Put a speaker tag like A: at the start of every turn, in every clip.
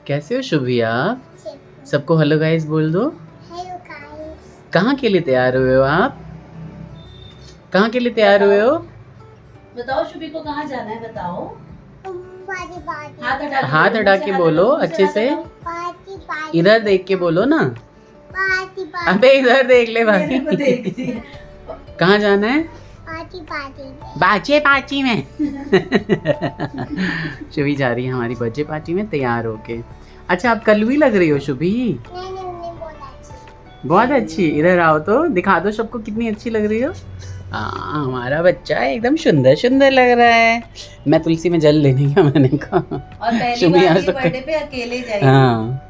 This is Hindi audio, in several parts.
A: कैसे हो शुभी आप? सबको हेलो गाइस बोल दो।
B: Hello guys.
A: कहाँ के लिए तैयार हुए हो आप? कहाँ के लिए तैयार हुए हो?
C: बताओ शुभी को कहाँ जाना है बताओ।
B: पार्टी पार्टी
A: हाथ हटा के बोलो अच्छे से।
B: पार्टी पार्टी
A: इधर देख के बोलो ना।
B: पार्टी पार्टी
A: अबे इधर देख ले भाई। कहाँ जाना है?
B: पार्टी पार्टी
A: बर्थडे पार्टी में। शुभी जा रही है हमारी बर्थडे पार्टी में तैयार होके। अच्छा आप कलवी लग रही हो शुभी।
B: नहीं बोला अच्छी।
A: बहुत अच्छी। इधर आओ तो दिखा दो सबको कितनी अच्छी लग रही हो। हमारा बच्चा एकदम सुंदर सुंदर लग रहा है। मैं तुलसी में जल लेने का मैंने कहा।
C: और पहली
A: शुभी
C: बार
A: आज
C: ये
A: तो
C: बर्थडे पे अकेले जाएगी।
A: हाँ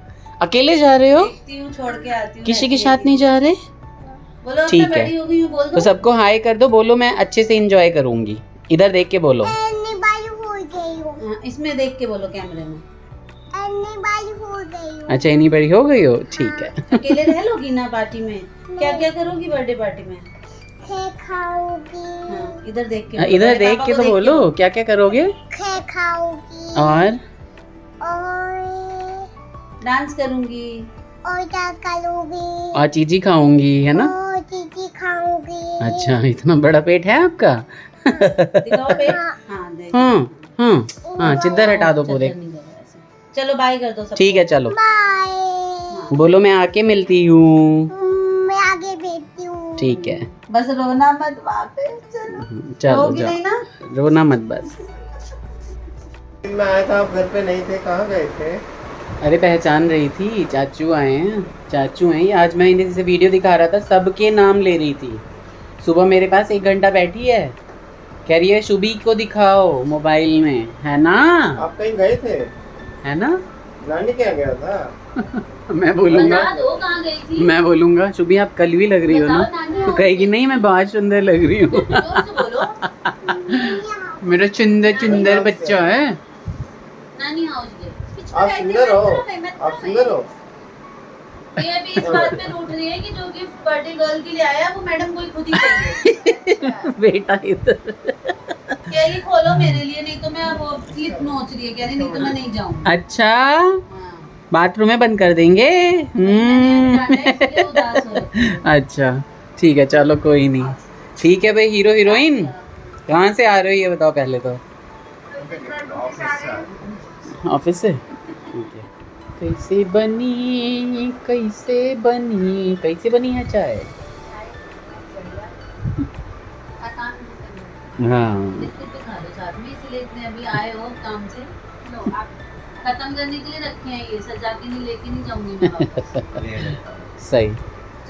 A: अकेले जा रहे हो?
C: देखती हूँ छोड़ के आती हूँ।
A: किसी के साथ नहीं जा रहे?
C: बोलो
A: ठीक
C: ठीक
A: है।
C: है। बड़ी हो गई हूँ बोल
A: तो
C: दो।
A: सबको हाय कर दो। बोलो मैं अच्छे से एंजॉय करूंगी। इधर देख के बोलो।
B: अन्नी बाई हो गई हूँ।
C: हाँ, इसमें देख के बोलो कैमरे में।
B: अन्नी बाई हो गई हूँ।
A: अच्छा इन्हीं बड़ी हो गई हो ठीक है।
C: अकेले रह लोगी ना पार्टी में? क्या क्या करोगी बर्थडे पार्टी में?
B: खेल खाऊंगी।
C: हाँ, इधर देख के बोलो।
A: इधर
C: मेरे
A: देख
C: पापा
A: के
C: को
A: तो
C: देख
A: बोलो क्या क्या करोगे?
B: खेल खाऊंगी।
A: और
C: डांस करूंगी।
B: और क्या करूंगी?
A: और चीजी खाऊंगी है ना?
B: और चीजी खाऊंगी।
A: अच्छा इतना बड़ा पेट है आपका?
C: दिखाओ पे। हाँ देख।
A: हाँ चिद्दर हटा दो पूरे।
C: चद्दर नहीं करो ऐसे। चलो बाय कर दो सबको।
A: ठीक है चलो
B: बाय।
A: बोलो मैं आके मिलती हूँ।
B: मैं आगे भेजती हूँ।
A: ठीक है
C: बस रोना मत वापस चलो।
A: चलो
C: रोगी नहीं ना?
A: रोना मत बस।
D: मैं आया था आप घर पे नहीं थे, कहाँ गए थे?
A: अरे पहचान रही थी चाचू आए हैं। चाचू हैं ये। आज मैं इन्हें जैसे वीडियो दिखा रहा था सबके नाम ले रही थी। सुबह मेरे पास 1 घंटा बैठी है कह रही है शुभी को दिखाओ मोबाइल में है ना?
D: आप कहीं गए थे?
A: है ना?
D: नानी क्या गया था?
A: मैं बोलूंगा
C: बता दो कहाँ गई थी।
A: मैं बोलूंगा शुभी आप कल भी लग रही हो ना?
C: बताओ नानी
A: तो कहेगी नहीं मैं बहुत सुंदर लग रही हूँ।
C: जोर से बोलो।
A: मेरा सुंदर सुंदर बच्चा है।
C: नानी हाउस गए।
D: आप सुंदर हो, आप सुंदर हो।
C: ये अभी इस बात पे रूठ रही है कि जो गिफ्ट बर्थडे गर्ल के लिए आया वो मैडम को ही खुद ही चाहिए।
A: बेटा इधर
C: कह रही खोलो मेरे लिए नहीं तो मैं वो क्लिप नोच रही है। कह रही नहीं तो मैं नहीं जाऊंगी।
A: अच्छा
C: हाँ।
A: बाथरूम में बंद कर देंगे।
C: इसलिए उदास हो रही है।
A: अच्छा ठीक है चलो कोई नहीं। ठीक है भाई हीरो हीरोइन कहाँ से आ रहे हो ये बताओ पहले तो। ऑफिस से ठीक है। कैसे बनी है चाय? हाँ
C: बिस्किट भी खा लो साथ में इसलिए इतने अभी आए हो काम से। लो आप खत्म करने के लिए रखे हैं ये सजा के नहीं लेके नहीं जाऊंगी मैं वापस।
A: सही।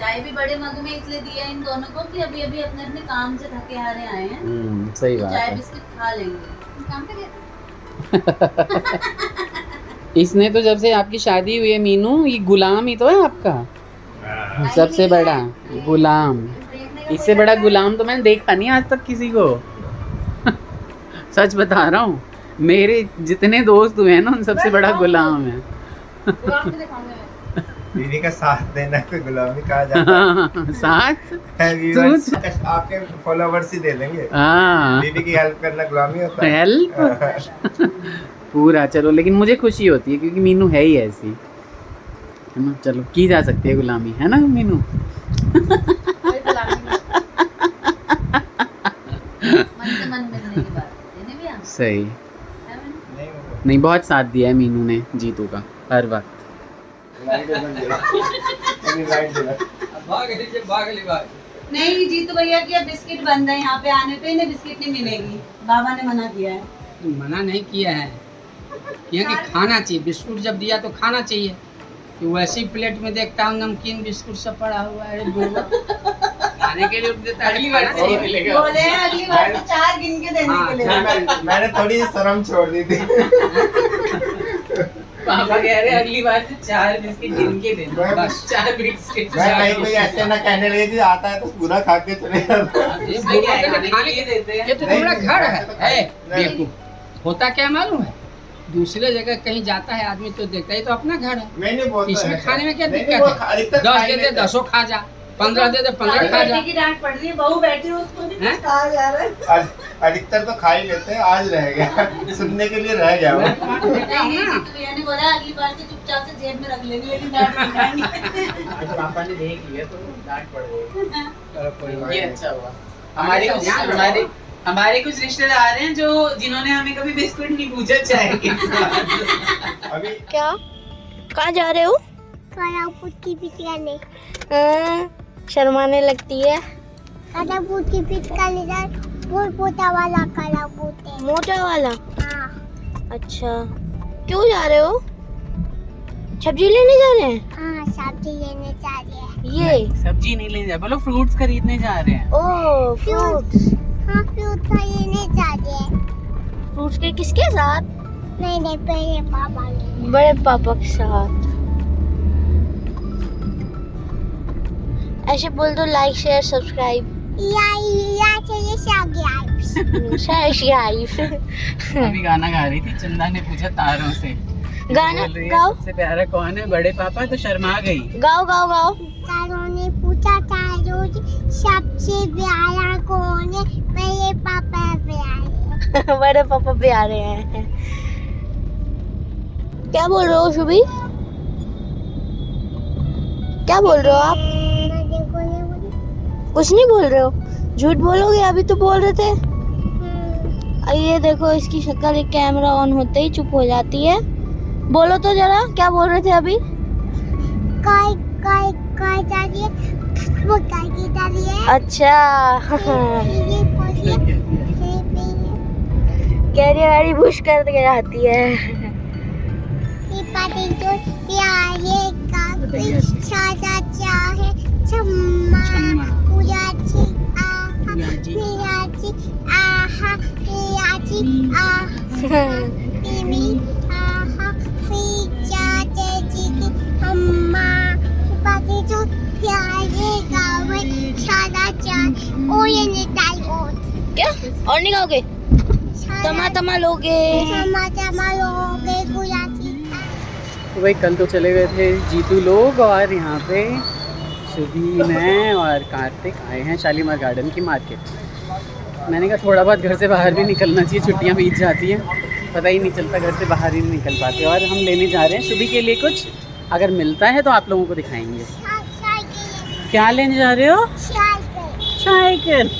C: चाय भी बड़े मग में इसलिए दिया इन दोनों को कि अभी अभी अपने अपने काम से थके हारे आए हैं।
A: सही
C: तो
A: बात
C: चाय
A: है।
C: बिस्किट खा लेंगे। काम पे गए थे?
A: इसने तो जब से आपकी शादी हुई है मीनू ये गुलाम ही तो है आपका सबसे बड़ा गुलाम। इससे बड़ा गुलाम तो मैंने देखा नहीं आज तक किसी को। सच बता रहा हूँ मेरे जितने दोस्त हुए हैं ना उन सबसे बड़ा गुलाम है।
D: दीदी का साथ देना कोई गुलामी कहा जाता है।
A: साथ
D: व्यूअर्स आपके फॉलोवर्स ही दे देंगे।
A: हाँ
D: दीदी की हेल्प करना गुलामी होता है।
A: हेल्प पूरा चलो लेकिन मुझे खुशी होती है क्योंकि मीनू है ही ऐसी है ना। चलो की जा सकती है गुलामी है ना मीनू।
C: मन से मन मिलने की बात है भी आप
A: सही।
C: है मैंने?
A: नहीं बहुत साथ दिया है मीनू ने जीतू का हर वक्त।
C: नहीं जीतू भैया की अब बिस्किट बंद है यहाँ पे आने पे इन्हें बिस्किट नहीं मिलेगी। बाबा ने मना किया है।
E: मना नहीं किया है क्योंकि खाना चाहिए। बिस्कुट जब दिया तो खाना चाहिए कि वैसी प्लेट में देखता हूँ नमकीन बिस्कुट सब पड़ा हुआ है खाने के लिए देता है। अगली बार से मिलेगा।
C: बोले हैं अगली बार से 4 गिन के देने के लिए।
D: मैंने थोड़ी शर्म छोड़ दी थी।
A: पापा कह रहे अगली बार से 4 बिस्किट गिन के देना।
D: बस
A: 4 बिस्किट
D: मैं कहीं कोई ऐसे ना कहने लगे कि आता है तो पूरा खा के चले जाता है।
E: ये
A: सही है,
E: खाने
A: खाने के लिए देते हैं।
E: ये तो तुम्हारा घर है।
D: नहीं।
E: बेवकूफ होता क्या मालूम है दूसरे जगह कहीं जाता है आदमी तो देखता है ये तो अपना घर है।
D: मैं नहीं बोलता
E: इसमें
D: है।
E: खाने में क्या
D: नहीं,
E: दिक्कत
D: वो
E: है?
D: अधिकतर
E: 10
D: खा ही
E: देते
D: लेते हैं।
E: 10 खा जा। 15 दे दे, 15 खा जा।
C: बेटी की डांट पड़ रही है, बहू बैठी है उसको भी
E: हैं?
C: खा जा रहा है।
D: अधिकतर तो खा ही लेते हैं, आज रह गया सुनने के लिए रह गया वो।
C: नहीं, जीतू भैया ने बोला अगली बार से चुपचाप से जेब में रख लेंगे, लेकिन डांट नहीं खाएंगे।
A: पापा ने देख लिया तो डांट पड़ गई।
E: चलो कोई बात
A: ये
E: नहीं।
A: अच्छा हुआ। हमारे कुछ रिश्तेदार हैं जो जिन्होंने हमें कभी बिस्कुट नहीं पूछा चाय के साथ।
D: अभी
F: क्या? कहाँ जा रहे हो?
B: कालापुर की पिटकाने
F: शर्माने लगती है।
B: कालापुर की पिटकाने जा बहुत मोटा वाला कालापुर है।
F: मोटा वाला?
B: हाँ
F: अच्छा, क्यों जा रहे हो? सब्जी लेने जा रहे हैं?
B: हाँ सब्जी लेने जा रहे हैं।
F: ये
A: सब्जी नहीं लेने जा, बोलो फ्रूट्स खरीदने जा रहे हैं।
F: ओह फ्रूट्स।
B: हाँ फ्रूट लेने जा रहे हैं।
F: फ्रूट्स के किसके साथ?
B: नहीं नहीं पहले पापा ने।
F: बड़े पापा के साथ। ऐसे बोल दो लाइक शेयर सब्सक्राइब।
A: अभी गाना गा रही थी, चंदा ने पूछा तारों से।
F: गाना
A: बोल रही है,
F: गाओ
A: सबसे प्यारा कौन है? बड़े पापा। तो शर्मा गई।
F: गाओ गाओ गाओ।
B: तारों ने पूछा तारों से सबसे प्यारा कौन है? मेरे पापा प्यारे।
F: बड़े पापा पे आ रहे हैं। क्या बोल रहे हो शुभी? क्या बोल रहे हो आप? कुछ नहीं बोल रहे हो? झूठ बोलोगे? अभी तो बोल रहे थे। ये देखो इसकी शक्ल, एक कैमरा ऑन होते ही चुप हो जाती है। बोलो तो जरा, क्या बोल रहे थे अभी?
B: काय काय काय डालिए वो काय की डालिए।
F: अच्छा
B: ये पोछिए
F: कैरी गाड़ी बुश कर के जाती है।
B: ये पानी जो प्यारे का सादा चाहे चम्मा पूजाची आहा नियाची आहा नियाची आहा टीवी आहा फीचा तेजी की अम्मा पानी जो प्यारे का वो सादा चाहे ओ ये निकाल
F: क्या और नहीं खाओगे? तमा तमा लोगे?
B: चम्मा चम्मा लोगे पूजाची।
A: तो भाई कल तो चले गए थे जीतू लोग, और यहाँ पे शुभी, मैं और कार्तिक आए हैं शालीमार गार्डन की मार्केट। मैंने कहा थोड़ा बहुत घर से बाहर भी निकलना चाहिए, छुट्टियाँ बीत जाती हैं, पता ही नहीं चलता, घर से बाहर ही नहीं निकल पाते। और हम लेने जा रहे हैं शुभी के लिए कुछ, अगर मिलता है तो आप लोगों को दिखाएंगे। क्या लेने जा रहे हो? साइकिल।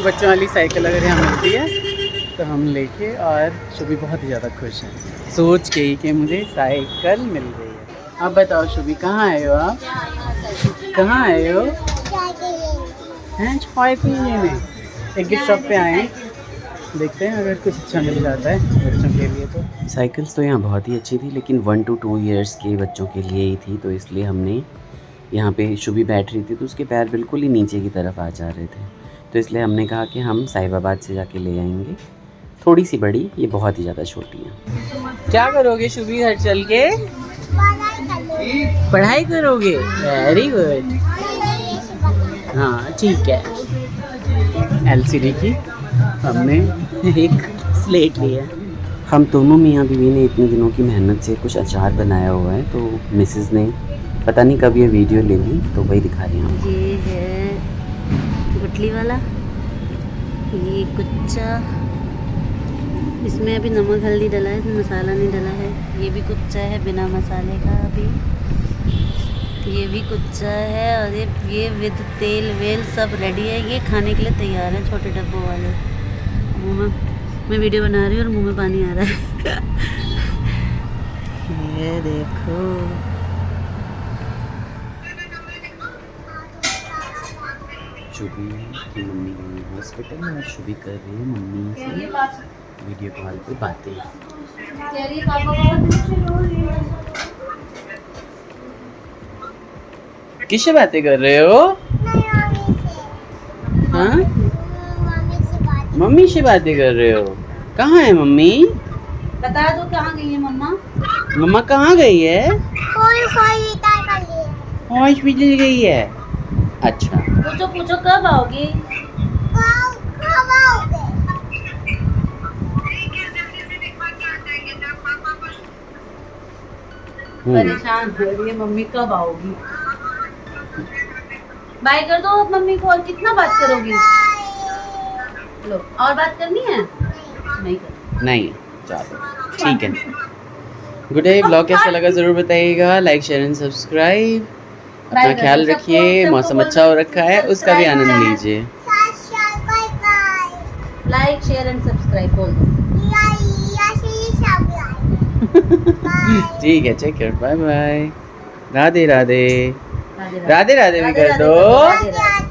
A: बच्चों वाली साइकिल अगर यहाँ मिलती है तो हम लेके, और शुभी बहुत ही ज़्यादा खुश है सोच के ही कि मुझे साइकिल मिल रही है। अब बताओ शुभी, कहाँ आए हो आप? कहाँ आए हो? हैं साइकिल लेने? एक गिफ्ट शॉप पे आए हैं, देखते हैं अगर कुछ अच्छा मिल जाता है बच्चों के लिए तो।
G: साइकिल्स तो यहाँ बहुत ही अच्छी थी, लेकिन 1 to 2 ईयर्स के बच्चों के लिए ही थी, तो इसलिए हमने यहाँ पे शुभी बैठ रही थी तो उसके पैर बिल्कुल ही नीचे की तरफ आ जा रहे थे, तो इसलिए हमने कहा कि हम साहिबाबाद से जाके ले आएंगे। थोड़ी सी बड़ी, ये बहुत ही ज़्यादा छोटी है।
A: क्या करोगे शुभी घर चल के? पढ़ाई करोगे? Very good. हाँ ठीक है। एलसीडी की हमने एक स्लेट लिया।
G: हम दोनों मियाँ बीवी ने इतने दिनों की मेहनत से कुछ अचार बनाया हुआ है, तो मिसेज़ ने पता नहीं कब ये वीडियो ले ली, तो वही दिखा रही हैं हमको।
F: ये है गुटली वाला, ये कुच्चा, इसमें अभी नमक हल्दी डला है, मसाला नहीं डला है। ये भी कुच्चा है बिना मसाले का अभी, ये भी कुच्चा है, और ये विद तेल वेल सब रेडी है। ये खाने के लिए तैयार है, छोटे डब्बों वाले। मुँह में मैं वीडियो बना रही हूँ और मुँह में पानी आ रहा है। ये देखो,
G: शुभी की मम्मी गई हॉस्पिटल और शुभी कर रही है मम्मी से वीडियो कॉल पे बातें।
A: किससे बातें कर रहे हो? हाँ मम्मी से बातें कर रहे हो? कहाँ है मम्मी?
C: बता दो कहाँ गई है मम्मा?
A: मम्मा कहाँ गई है? हॉस्पिटल गई है। अच्छा
C: पूछो पूछो कब आओगी? परेशान हो रही है मम्मी, कब आओगी?
F: बाय कर दो मम्मी को। और कितना बात करोगी? लो, और बात करनी है? नहीं कर।
G: नहीं, चलो ठीक है। गुड डे, ब्लॉग कैसा लगा ज़रूर बताइएगा। Like share and subscribe. अपना
F: Bye,
G: ख्याल
F: सबको-
G: रखिए।
F: सबको
G: मौसम
F: बोलो
G: अच्छा हो रखा है, उसका भी
F: subscribe
G: आनंद
F: करें।
G: लीजिए।
B: Bye bye.
F: Like share and subscribe बोल दो।
G: ठीक है, take care, bye bye. Radhe Radhe.
F: Radhe
G: Radhe Radhe भी कर दो।
F: राधे राधे।